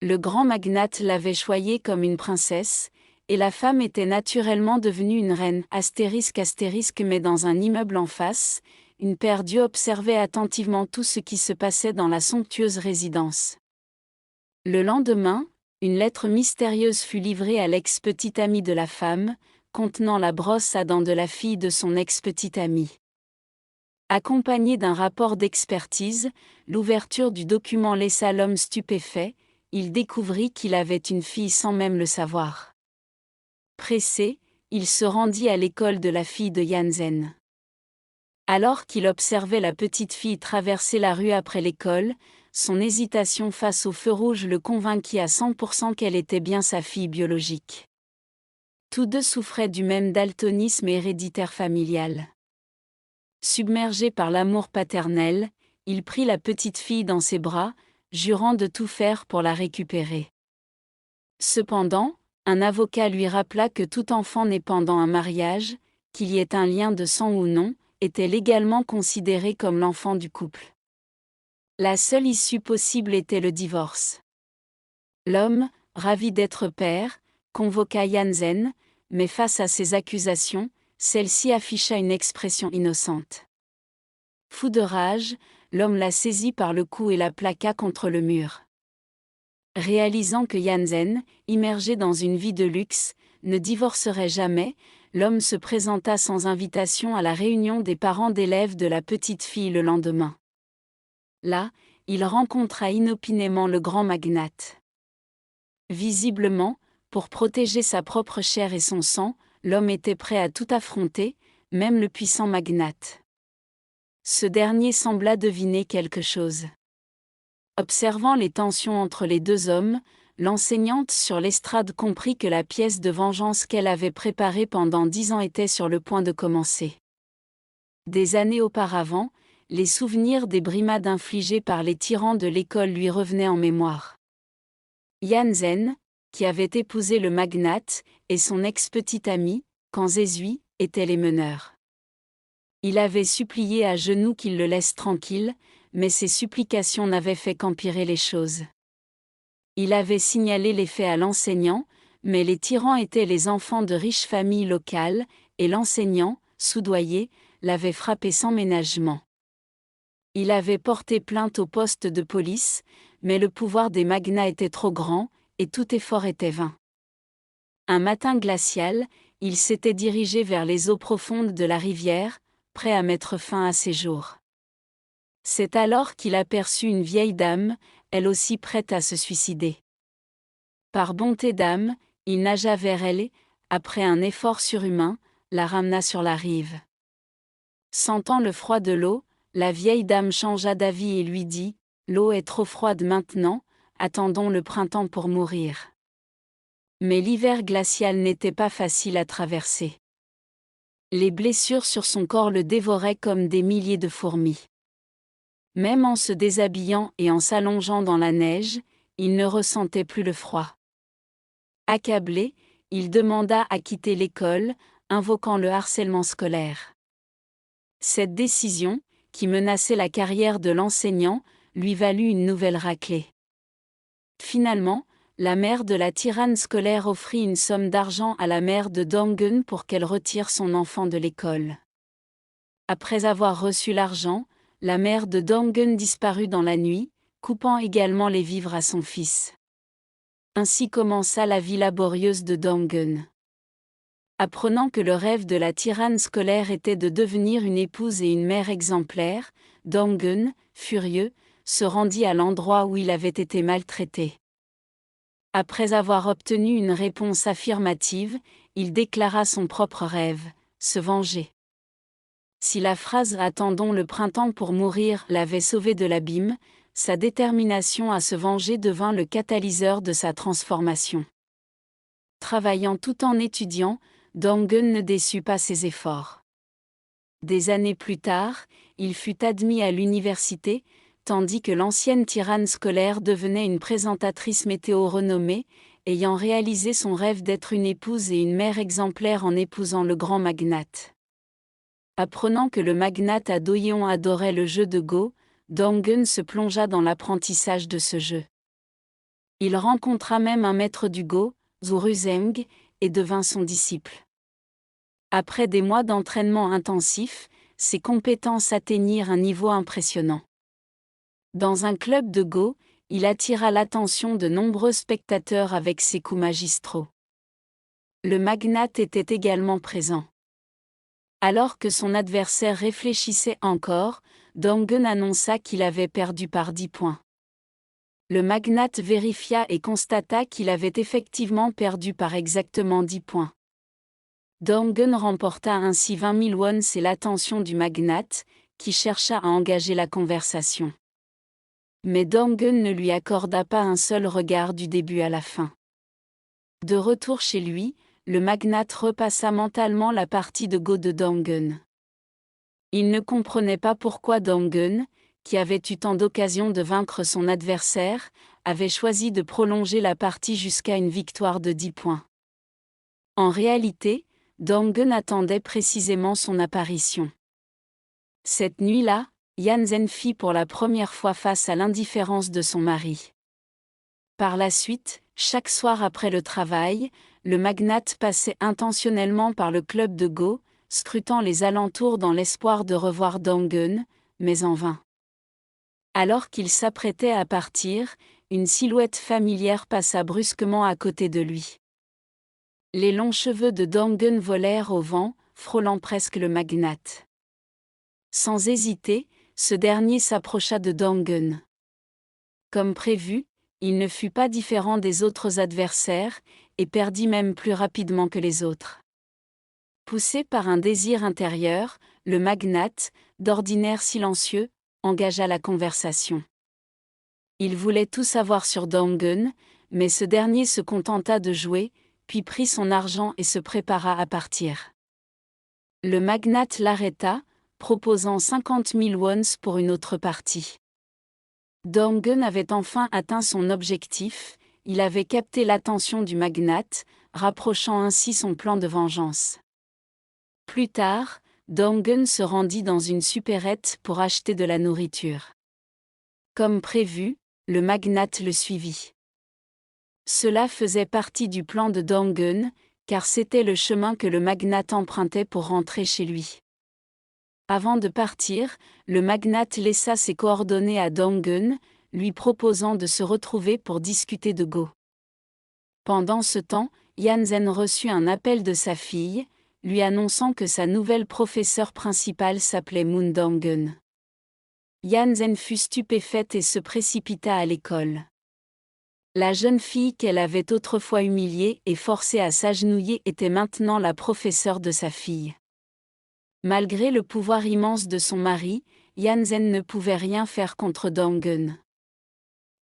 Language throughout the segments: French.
Le grand magnate l'avait choyée comme une princesse, et la femme était naturellement devenue une reine. Mais dans un immeuble en face, une paire d'yeux observait attentivement tout ce qui se passait dans la somptueuse résidence. Le lendemain, une lettre mystérieuse fut livrée à l'ex-petite amie de la femme, contenant la brosse à dents de la fille de son ex-petite amie. Accompagnée d'un rapport d'expertise, l'ouverture du document laissa l'homme stupéfait, il découvrit qu'il avait une fille sans même le savoir. Pressé, il se rendit à l'école de la fille de Jansen. Alors qu'il observait la petite fille traverser la rue après l'école, son hésitation face au feu rouge le convainquit à 100% qu'elle était bien sa fille biologique. Tous deux souffraient du même daltonisme héréditaire familial. Submergé par l'amour paternel, il prit la petite fille dans ses bras, jurant de tout faire pour la récupérer. Cependant, un avocat lui rappela que tout enfant né pendant un mariage, qu'il y ait un lien de sang ou non, était légalement considéré comme l'enfant du couple. La seule issue possible était le divorce. L'homme, ravi d'être père, convoqua Jansen, mais face à ses accusations, celle-ci afficha une expression innocente. Fou de rage, l'homme la saisit par le cou et la plaqua contre le mur. Réalisant que Jansen, immergé dans une vie de luxe, ne divorcerait jamais, l'homme se présenta sans invitation à la réunion des parents d'élèves de la petite fille le lendemain. Là, il rencontra inopinément le grand magnate. Visiblement, pour protéger sa propre chair et son sang, l'homme était prêt à tout affronter, même le puissant magnate. Ce dernier sembla deviner quelque chose. Observant les tensions entre les deux hommes, l'enseignante sur l'estrade comprit que la pièce de vengeance qu'elle avait préparée pendant 10 ans était sur le point de commencer. Des années auparavant, les souvenirs des brimades infligées par les tyrans de l'école lui revenaient en mémoire. Jansen, qui avait épousé le magnate, et son ex-petite amie, Kanzesui, étaient les meneurs. Il avait supplié à genoux qu'il le laisse tranquille, mais ses supplications n'avaient fait qu'empirer les choses. Il avait signalé les faits à l'enseignant, mais les tyrans étaient les enfants de riches familles locales, et l'enseignant, soudoyé, l'avait frappé sans ménagement. Il avait porté plainte au poste de police, mais le pouvoir des magnats était trop grand, et tout effort était vain. Un matin glacial, il s'était dirigé vers les eaux profondes de la rivière, prêt à mettre fin à ses jours. C'est alors qu'il aperçut une vieille dame, elle aussi prête à se suicider. Par bonté d'âme, il nagea vers elle et, après un effort surhumain, la ramena sur la rive. Sentant le froid de l'eau, la vieille dame changea d'avis et lui dit « L'eau est trop froide maintenant, attendons le printemps pour mourir. » Mais l'hiver glacial n'était pas facile à traverser. Les blessures sur son corps le dévoraient comme des milliers de fourmis. Même en se déshabillant et en s'allongeant dans la neige, il ne ressentait plus le froid. Accablé, il demanda à quitter l'école, invoquant le harcèlement scolaire. Cette décision, qui menaçait la carrière de l'enseignant, lui valut une nouvelle raclée. Finalement, la mère de la tyranne scolaire offrit une somme d'argent à la mère de Dongen pour qu'elle retire son enfant de l'école. Après avoir reçu l'argent, la mère de Dongen disparut dans la nuit, coupant également les vivres à son fils. Ainsi commença la vie laborieuse de Dongen. Apprenant que le rêve de la tyranne scolaire était de devenir une épouse et une mère exemplaire, Dongen, furieux, se rendit à l'endroit où il avait été maltraité. Après avoir obtenu une réponse affirmative, il déclara son propre rêve, se venger. Si la phrase « Attendons le printemps pour mourir » l'avait sauvé de l'abîme, sa détermination à se venger devint le catalyseur de sa transformation. Travaillant tout en étudiant, Dongen ne déçut pas ses efforts. Des années plus tard, il fut admis à l'université, tandis que l'ancienne tyranne scolaire devenait une présentatrice météo renommée, ayant réalisé son rêve d'être une épouse et une mère exemplaire en épousant le grand magnate. Apprenant que le magnate à Doyon adorait le jeu de Go, Dongen se plongea dans l'apprentissage de ce jeu. Il rencontra même un maître du Go, Zhu Zheng, et devint son disciple. Après des mois d'entraînement intensif, ses compétences atteignirent un niveau impressionnant. Dans un club de Go, il attira l'attention de nombreux spectateurs avec ses coups magistraux. Le magnate était également présent. Alors que son adversaire réfléchissait encore, Dong Gun annonça qu'il avait perdu par 10 points. Le magnate vérifia et constata qu'il avait effectivement perdu par exactement 10 points. Dong Gun remporta ainsi 20 000 won et l'attention du magnate, qui chercha à engager la conversation. Mais Dong Gun ne lui accorda pas un seul regard du début à la fin. De retour chez lui, le magnate repassa mentalement la partie de Go de Dong Gun. Il ne comprenait pas pourquoi Dong Gun, qui avait eu tant d'occasions de vaincre son adversaire, avait choisi de prolonger la partie jusqu'à une victoire de 10 points. En réalité, Dong Gun attendait précisément son apparition. Cette nuit-là, Yan Zhen fit pour la première fois face à l'indifférence de son mari. Par la suite, chaque soir après le travail, le magnate passait intentionnellement par le club de Go, scrutant les alentours dans l'espoir de revoir Dong Gun, mais en vain. Alors qu'il s'apprêtait à partir, une silhouette familière passa brusquement à côté de lui. Les longs cheveux de Dong Gun volèrent au vent, frôlant presque le magnate. Sans hésiter, ce dernier s'approcha de Dong Gun. Comme prévu, il ne fut pas différent des autres adversaires, et perdit même plus rapidement que les autres. Poussé par un désir intérieur, le magnate, d'ordinaire silencieux, engagea la conversation. Il voulait tout savoir sur Dong Gun, mais ce dernier se contenta de jouer, puis prit son argent et se prépara à partir. Le magnate l'arrêta, proposant 50 000 wons pour une autre partie. Dong Gun avait enfin atteint son objectif, il avait capté l'attention du magnate, rapprochant ainsi son plan de vengeance. Plus tard, Dong Gun se rendit dans une supérette pour acheter de la nourriture. Comme prévu, le magnate le suivit. Cela faisait partie du plan de Dong Gun, car c'était le chemin que le magnate empruntait pour rentrer chez lui. Avant de partir, le magnate laissa ses coordonnées à Dong Gun, lui proposant de se retrouver pour discuter de Go. Pendant ce temps, Yan Zhen reçut un appel de sa fille, lui annonçant que sa nouvelle professeure principale s'appelait Moon Dong Gun. Yan Zhen fut stupéfaite et se précipita à l'école. La jeune fille qu'elle avait autrefois humiliée et forcée à s'agenouiller était maintenant la professeure de sa fille. Malgré le pouvoir immense de son mari, Yan Zhen ne pouvait rien faire contre Dong Gun.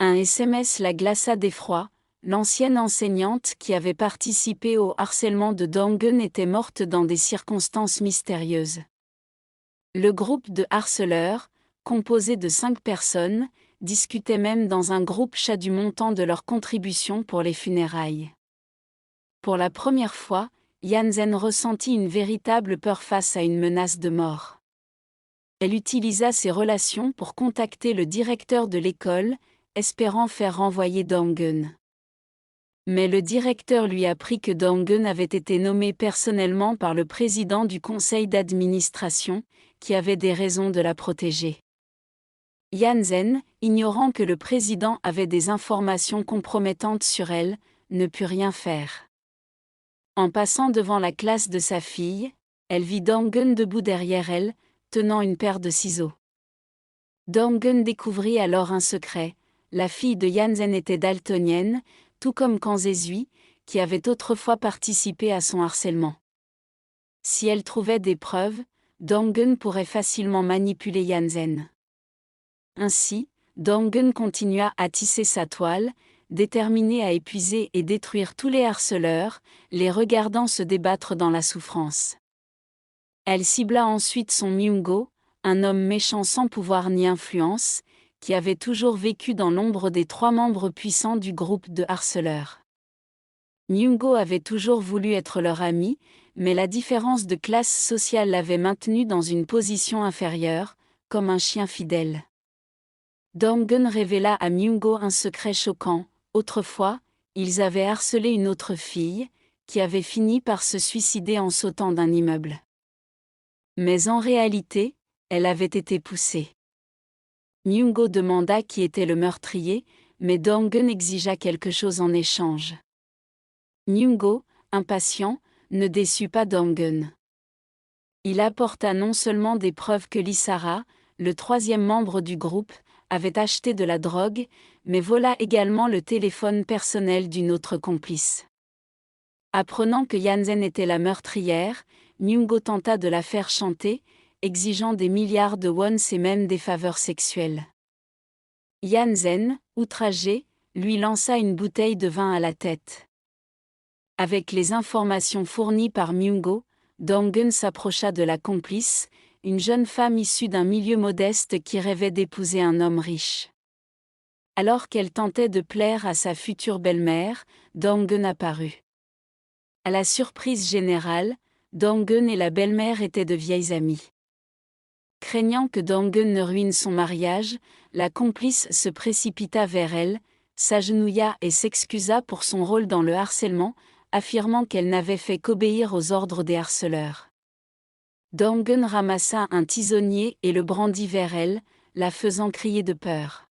Un SMS la glaça d'effroi, l'ancienne enseignante qui avait participé au harcèlement de Dong Gun était morte dans des circonstances mystérieuses. Le groupe de harceleurs, composé de 5 personnes, discutaient même dans un groupe chat du montant de leur contribution pour les funérailles. Pour la première fois, Yan Zhen ressentit une véritable peur face à une menace de mort. Elle utilisa ses relations pour contacter le directeur de l'école, espérant faire renvoyer Dong Gun. Mais le directeur lui apprit que Dong Gun avait été nommé personnellement par le président du conseil d'administration, qui avait des raisons de la protéger. Yan Zhen, ignorant que le président avait des informations compromettantes sur elle, ne put rien faire. En passant devant la classe de sa fille, elle vit Dong Gun debout derrière elle, tenant une paire de ciseaux. Dong Gun découvrit alors un secret, la fille de Yan Zhen était daltonienne, tout comme Kang Zezui, qui avait autrefois participé à son harcèlement. Si elle trouvait des preuves, Dong Gun pourrait facilement manipuler Yan Zhen. Ainsi, Dong Gun continua à tisser sa toile, déterminé à épuiser et détruire tous les harceleurs, les regardant se débattre dans la souffrance. Elle cibla ensuite son Myung-go, un homme méchant sans pouvoir ni influence, qui avait toujours vécu dans l'ombre des 3 membres puissants du groupe de harceleurs. Myung-go avait toujours voulu être leur ami, mais la différence de classe sociale l'avait maintenu dans une position inférieure, comme un chien fidèle. Dong Gun révéla à Myung-go un secret choquant. Autrefois, ils avaient harcelé une autre fille, qui avait fini par se suicider en sautant d'un immeuble. Mais en réalité, elle avait été poussée. Myung-go demanda qui était le meurtrier, mais Dong-gun exigea quelque chose en échange. Myung-go, impatient, ne déçut pas Dong-gun. Il apporta non seulement des preuves que Lee-Sara, le troisième membre du groupe, avait acheté de la drogue, mais vola également le téléphone personnel d'une autre complice. Apprenant que Yanzen était la meurtrière, Myung-go tenta de la faire chanter, exigeant des milliards de wons et même des faveurs sexuelles. Yanzen, outragé, lui lança une bouteille de vin à la tête. Avec les informations fournies par Myung-go, Dong-gun s'approcha de la complice, une jeune femme issue d'un milieu modeste qui rêvait d'épouser un homme riche. Alors qu'elle tentait de plaire à sa future belle-mère, Dong-gun apparut. À la surprise générale, Dong-gun et la belle-mère étaient de vieilles amies. Craignant que Dong-gun ne ruine son mariage, la complice se précipita vers elle, s'agenouilla et s'excusa pour son rôle dans le harcèlement, affirmant qu'elle n'avait fait qu'obéir aux ordres des harceleurs. Dong-gun ramassa un tisonnier et le brandit vers elle, la faisant crier de peur.